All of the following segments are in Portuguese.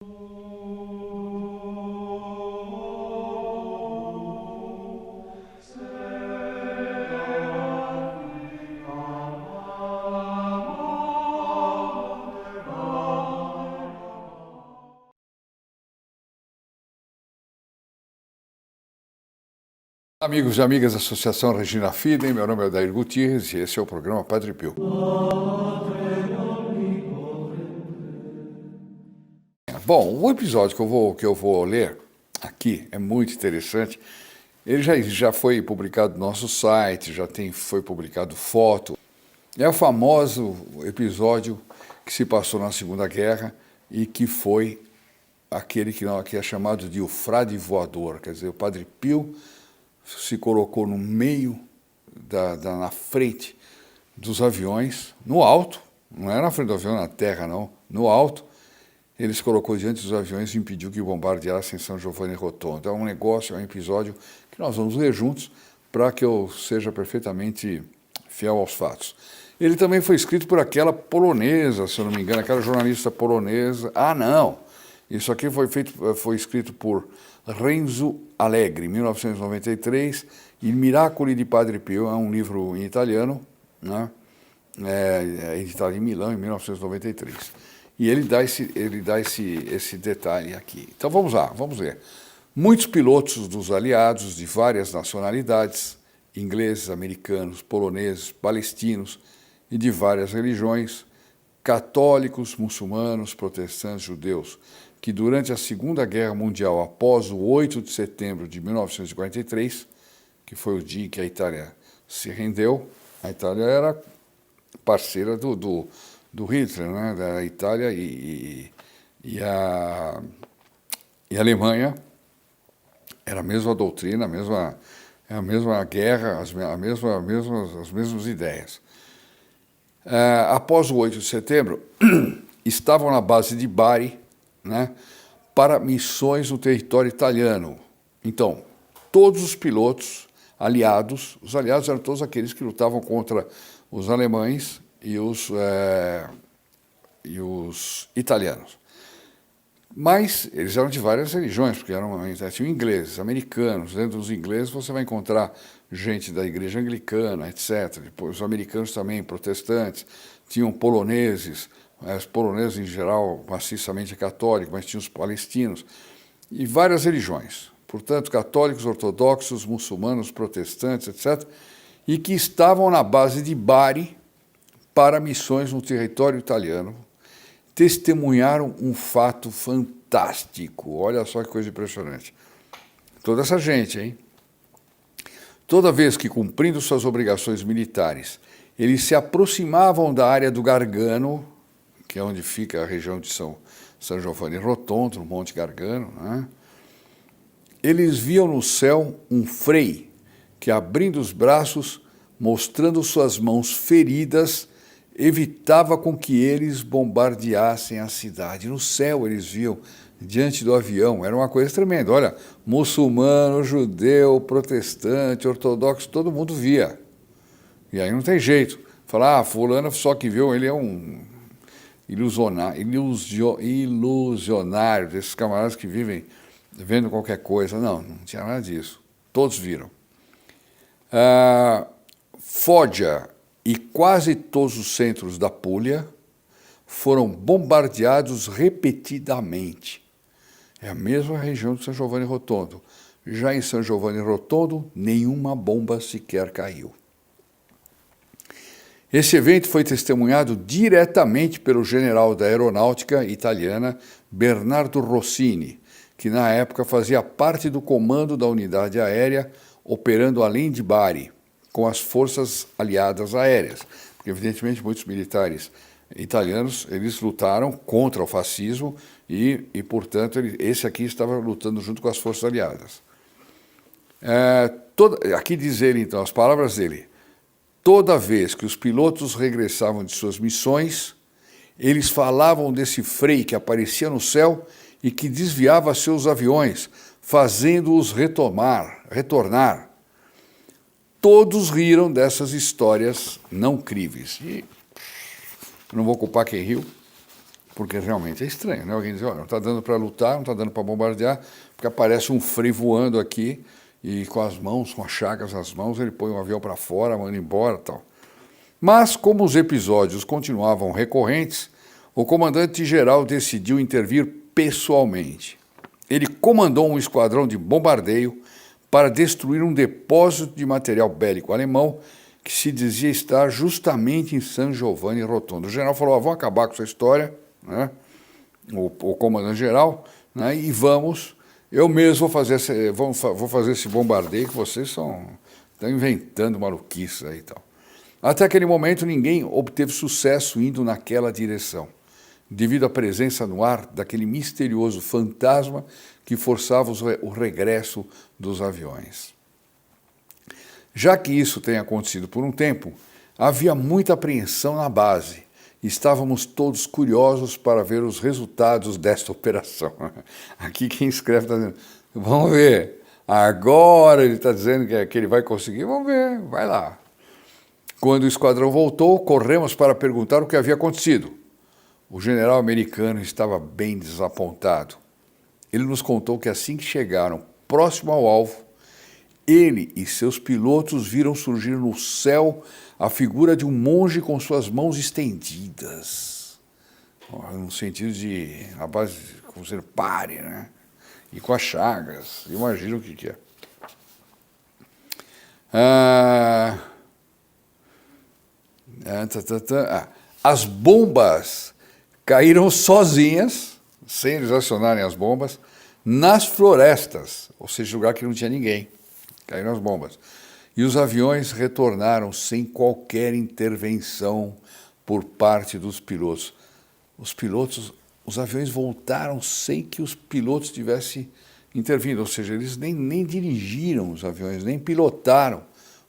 Amigos e amigas da Associação Regina Fidem, meu nome é Odair Gutierrez e esse é o programa Padre Pio. Bom, o episódio que eu vou ler aqui é muito interessante. Ele já foi publicado no nosso site, foi publicado foto. É o famoso episódio que se passou na Segunda Guerra e que foi aquele que é chamado de o frade voador, quer dizer, o Padre Pio se colocou no meio, na frente dos aviões, no alto, não era na frente do avião, na terra não, no alto, ele se colocou diante dos aviões e impediu que bombardeassem São Giovanni Rotondo. É um negócio, é um episódio que nós vamos ler juntos para que eu seja perfeitamente fiel aos fatos. Ele também foi escrito por aquela polonesa, se eu não me engano, aquela jornalista polonesa. Ah, não! Isso aqui foi escrito por Renzo Allegri, em 1993, Il Miracoli di Padre Pio, é um livro em italiano, né? Editado em Milão, em 1993. E ele dá esse detalhe aqui. Então vamos lá, vamos ver. Muitos pilotos dos aliados de várias nacionalidades, ingleses, americanos, poloneses, palestinos e de várias religiões, católicos, muçulmanos, protestantes, judeus, que durante a Segunda Guerra Mundial, após o 8 de setembro de 1943, que foi o dia em que a Itália se rendeu, a Itália era parceira do Hitler, né? Da Itália e a Alemanha, era a mesma doutrina, a mesma guerra, as mesmas ideias. Após o 8 de setembro, estavam na base de Bari, né, para missões no território italiano. Então, todos os pilotos aliados, os aliados eram todos aqueles que lutavam contra os alemães e os italianos. Mas eles eram de várias religiões, porque tinham ingleses, americanos. Dentro dos ingleses você vai encontrar gente da igreja anglicana, etc. Depois, os americanos também, protestantes, tinham poloneses, os poloneses em geral maciçamente católicos, mas tinham os palestinos, e várias religiões. Portanto, católicos, ortodoxos, muçulmanos, protestantes, etc., e que estavam na base de Bari para missões no território italiano, testemunharam um fato fantástico. Olha só que coisa impressionante. Toda essa gente, hein? Toda vez que, cumprindo suas obrigações militares, eles se aproximavam da área do Gargano, que é onde fica a região de São Giovanni Rotondo, no Monte Gargano, né? Eles viam no céu um frei que, abrindo os braços, mostrando suas mãos feridas, evitava com que eles bombardeassem a cidade. No céu eles viam, diante do avião, era uma coisa tremenda. Olha, muçulmano, judeu, protestante, ortodoxo, todo mundo via. E aí não tem jeito. Falar, fulano só que viu, ele é um ilusionário, desses camaradas que vivem vendo qualquer coisa. Não tinha nada disso. Todos viram. Foggia e quase todos os centros da Puglia foram bombardeados repetidamente. É a mesma região de São Giovanni Rotondo. Já em São Giovanni Rotondo, nenhuma bomba sequer caiu. Esse evento foi testemunhado diretamente pelo general da aeronáutica italiana Bernardo Rossini, que na época fazia parte do comando da unidade aérea operando além de Bari, com as forças aliadas aéreas. Porque, evidentemente, muitos militares italianos, eles lutaram contra o fascismo e portanto, esse aqui estava lutando junto com as forças aliadas. Aqui diz ele, então, as palavras dele. Toda vez que os pilotos regressavam de suas missões, eles falavam desse frei que aparecia no céu e que desviava seus aviões, fazendo-os retornar. Todos riram dessas histórias não críveis. E não vou culpar quem riu, porque realmente é estranho, né? Alguém diz, olha, não está dando para lutar, não está dando para bombardear, porque aparece um Frei voando aqui e com as mãos, com as chagas nas mãos, ele põe o avião para fora, manda embora e tal. Mas, como os episódios continuavam recorrentes, o comandante-geral decidiu intervir pessoalmente. Ele comandou um esquadrão de bombardeio para destruir um depósito de material bélico alemão que se dizia estar justamente em San Giovanni Rotondo. O general falou, vamos acabar com essa história, né? o comandante-geral, né? E eu mesmo vou fazer esse bombardeio que vocês estão inventando maluquices aí e tal. Até aquele momento, ninguém obteve sucesso indo naquela direção, devido à presença no ar daquele misterioso fantasma que forçava o regresso dos aviões. Já que isso tem acontecido por um tempo, havia muita apreensão na base. Estávamos todos curiosos para ver os resultados desta operação. Aqui quem escreve está dizendo, vamos ver, agora ele está dizendo que ele vai conseguir, vamos ver, vai lá. Quando o esquadrão voltou, corremos para perguntar o que havia acontecido. O general americano estava bem desapontado. Ele nos contou que assim que chegaram próximo ao alvo, ele e seus pilotos viram surgir no céu a figura de um monge com suas mãos estendidas. No sentido de, a base, como se ele pare, né? E com as chagas. Imagina o que é. As bombas caíram sozinhas, sem eles acionarem as bombas, nas florestas, ou seja, lugar que não tinha ninguém. Caíram as bombas. E os aviões retornaram sem qualquer intervenção por parte dos pilotos. Os aviões voltaram sem que os pilotos tivessem intervindo, ou seja, eles nem dirigiram os aviões, nem pilotaram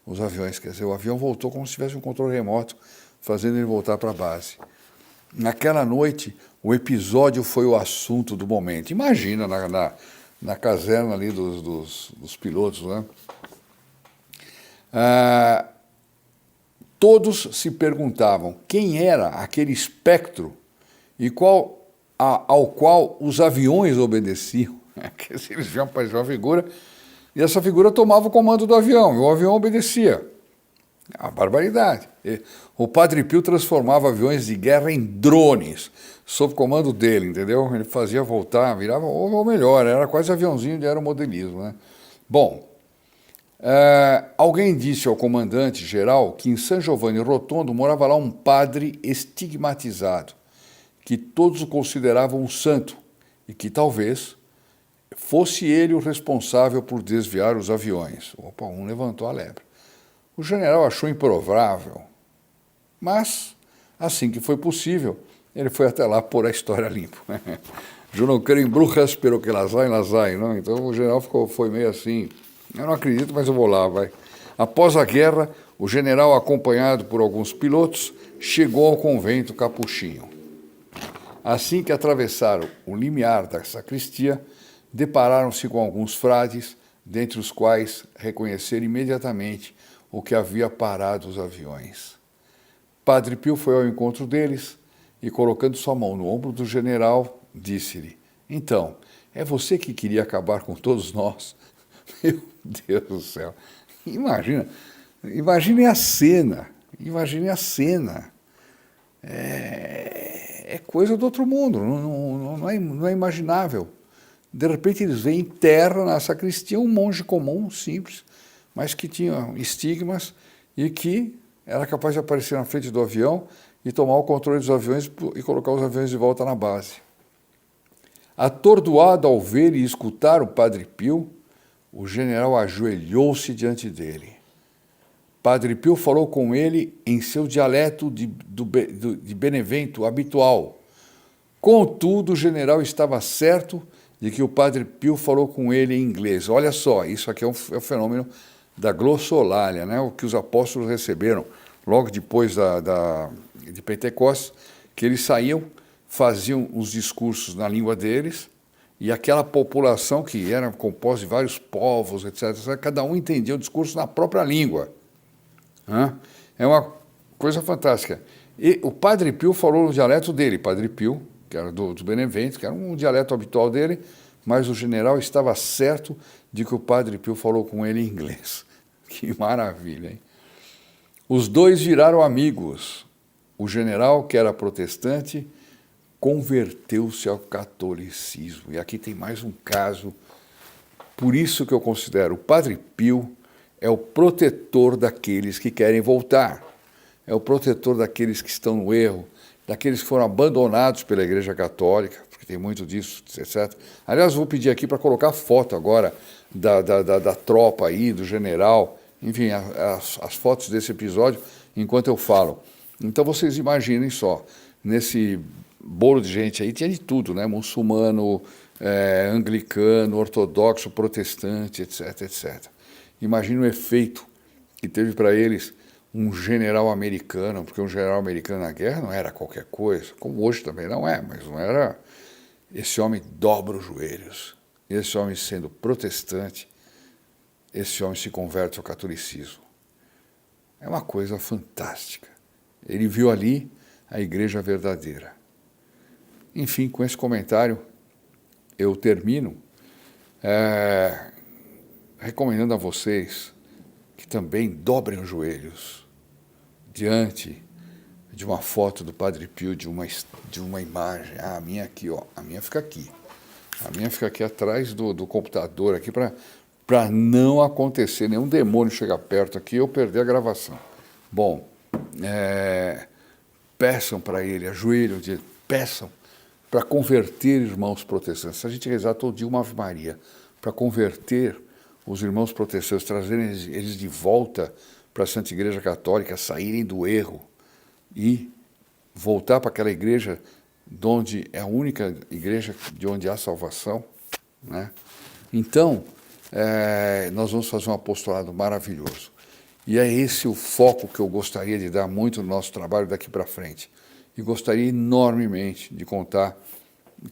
os aviões. Quer dizer, o avião voltou como se tivesse um controle remoto, fazendo ele voltar para a base. Naquela noite, o episódio foi o assunto do momento. Imagina na caserna ali dos pilotos, né? Todos se perguntavam quem era aquele espectro e ao qual os aviões obedeciam. Eles viam aparecer uma figura e essa figura tomava o comando do avião e o avião obedecia. A barbaridade. O Padre Pio transformava aviões de guerra em drones, sob comando dele, entendeu? Ele fazia voltar, virava, ou melhor, era quase aviãozinho de aeromodelismo, né? Bom, alguém disse ao comandante-geral que em San Giovanni Rotondo morava lá um padre estigmatizado, que todos o consideravam um santo e que talvez fosse ele o responsável por desviar os aviões. Opa, um levantou a lebre. O general achou improvável, mas, assim que foi possível, ele foi até lá pôr a história limpo. Eu não quero em brujas, pero que las hay, não? Então o general foi meio assim, eu não acredito, mas eu vou lá, vai. Após a guerra, o general, acompanhado por alguns pilotos, chegou ao convento capuchinho. Assim que atravessaram o limiar da sacristia, depararam-se com alguns frades, dentre os quais reconheceram imediatamente o que havia parado os aviões. Padre Pio foi ao encontro deles e, colocando sua mão no ombro do general, disse-lhe, então, é você que queria acabar com todos nós? Meu Deus do céu! Imaginem a cena, É coisa do outro mundo, não é imaginável. De repente eles veem em terra, na sacristia, um monge comum, simples, mas que tinha estigmas e que era capaz de aparecer na frente do avião e tomar o controle dos aviões e colocar os aviões de volta na base. Atordoado ao ver e escutar o Padre Pio, o general ajoelhou-se diante dele. Padre Pio falou com ele em seu dialeto de Benevento habitual. Contudo, o general estava certo de que o Padre Pio falou com ele em inglês. Olha só, isso aqui é o fenômeno da glossolalia, né? O que os apóstolos receberam logo depois de Pentecostes, que eles saíam, faziam os discursos na língua deles, e aquela população que era composta de vários povos, etc., cada um entendia o discurso na própria língua. É uma coisa fantástica. E o Padre Pio falou no dialeto dele, Padre Pio, que era do Benevento, que era um dialeto habitual dele, mas o general estava certo de que o Padre Pio falou com ele em inglês. Que maravilha, hein? Os dois viraram amigos. O general, que era protestante, converteu-se ao catolicismo. E aqui tem mais um caso. Por isso que eu considero o Padre Pio é o protetor daqueles que querem voltar. É o protetor daqueles que estão no erro, daqueles que foram abandonados pela Igreja Católica, porque tem muito disso, etc. Aliás, vou pedir aqui para colocar foto agora da tropa aí, do general, enfim, as fotos desse episódio, enquanto eu falo. Então vocês imaginem só, nesse bolo de gente aí tinha de tudo, né? Muçulmano, anglicano, ortodoxo, protestante, etc, etc. Imagina o efeito que teve para eles um general americano, porque um general americano na guerra não era qualquer coisa, como hoje também não é, mas não era. Esse homem dobra os joelhos, esse homem sendo protestante, esse homem se converte ao catolicismo. É uma coisa fantástica. Ele viu ali a igreja verdadeira. Enfim, com esse comentário, eu termino recomendando a vocês que também dobrem os joelhos diante de uma foto do Padre Pio, de uma imagem. A minha aqui, ó, a minha fica aqui. A minha fica aqui atrás do computador, aqui para não acontecer nenhum demônio chegar perto aqui e eu perder a gravação. Bom, peçam para ele, ajoelham, peçam para converter irmãos protestantes. A gente rezar todo dia uma Ave Maria para converter os irmãos protestantes, trazerem eles de volta para a Santa Igreja Católica, saírem do erro e voltar para aquela igreja de onde é a única igreja de onde há salvação, né? Então, nós vamos fazer um apostolado maravilhoso. E é esse o foco que eu gostaria de dar muito no nosso trabalho daqui para frente. E gostaria enormemente de contar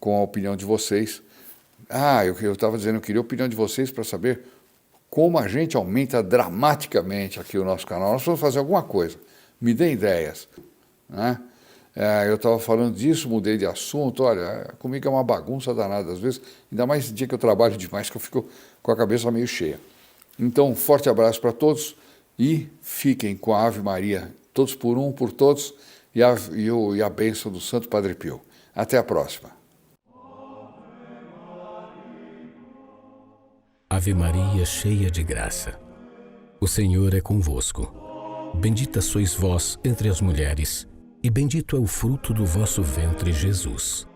com a opinião de vocês. Eu estava dizendo, eu queria a opinião de vocês para saber como a gente aumenta dramaticamente aqui o nosso canal. Nós vamos fazer alguma coisa. Me dê ideias, né? Eu estava falando disso, mudei de assunto. Olha, comigo é uma bagunça danada às vezes, ainda mais no dia que eu trabalho demais, que eu fico com a cabeça meio cheia. Então, um forte abraço para todos e fiquem com a Ave Maria, todos por um, por todos, e a bênção do Santo Padre Pio. Até a próxima. Ave Maria, cheia de graça. O Senhor é convosco. Bendita sois vós entre as mulheres, e bendito é o fruto do vosso ventre, Jesus.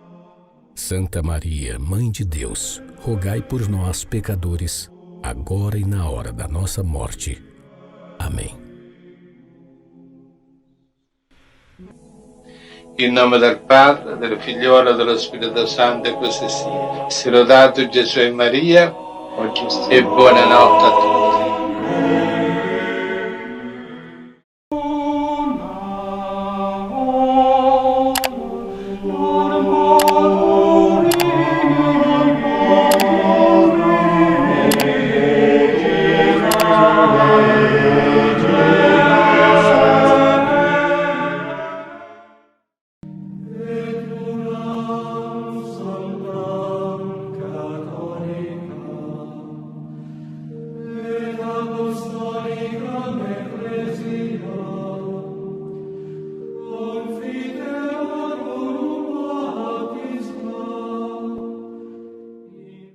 Santa Maria, Mãe de Deus, rogai por nós, pecadores, agora e na hora da nossa morte. Amém. In nome del Padre, del Figliolo e dello Spirito Santo, e così sia. Sia lodato Gesù e Maria, e buonanotte a tutti.